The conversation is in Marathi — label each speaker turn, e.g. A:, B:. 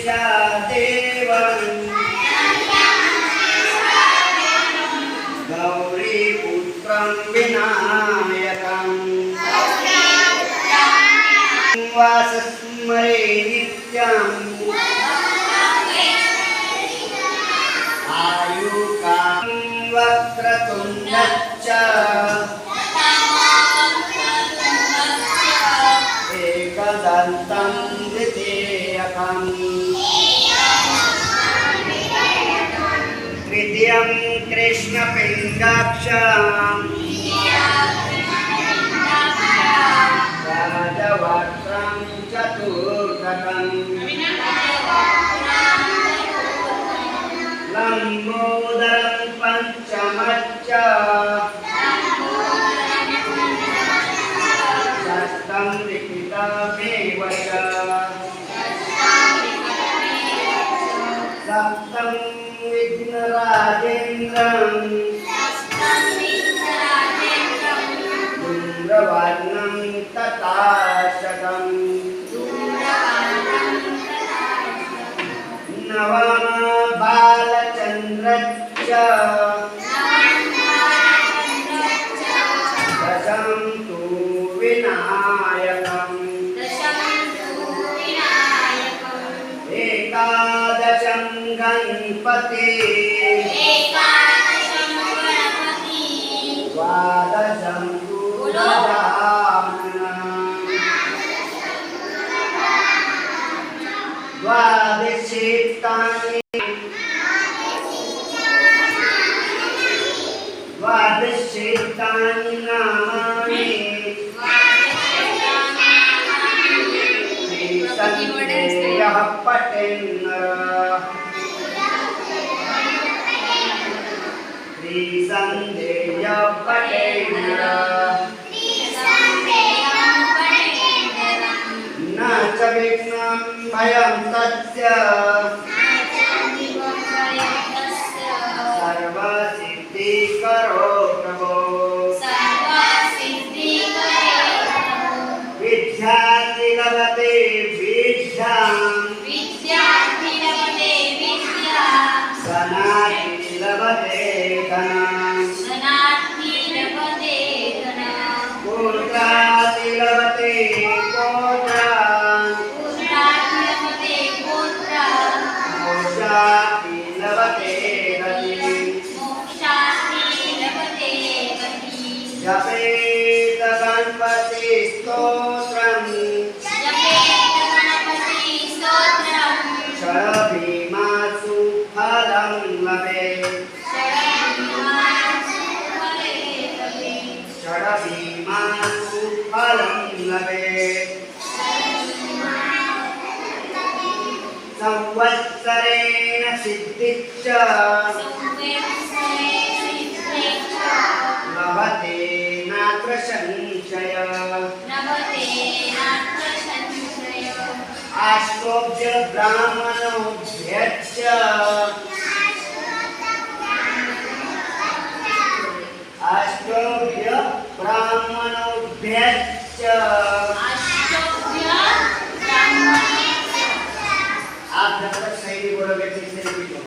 A: देवं गौरीपुत्रं विनायकं वासस्मरे नित्यम् आयुकां वक्रतुण्डश्च एकदन्तं द्वितीयकम् तृतीयं कृष्णपिङ्गाक्षम् राजवक्त्रं चतुर्थकम् लम्बोदरं पञ्चमश्च षष्ठं लिखितमेव च सप्तं विघ्नराजेन्द्रं धूम्रवर्णं तथाशकम् नवम बालचन्द्रश्च दशं तु विनायकम् एकादशं गणपति द्वादशं तु द्वादशेतानि नामानि श्रीसन्देयः पठेन्नरः श्रीसन्देयः पठेन्नरः न च विघ्नं भयं तस्य सर्वसिद्धिकरो प्रभो विद्यार्थी लभते विद्यां सनाति लभते धनं पुत्राति लभते मोक्षाति लभते जपेत गणपति स्तोत्रम् षड्भीमासु फलं लभेत् षड्भीमासु फलं लभेत् संवत्सरेण सिद्धिश्च लभते नात्र संशय आष्टोभ्य ब्राह्मणोभ्यश्च आप जब तक सही नहीं बोलोगे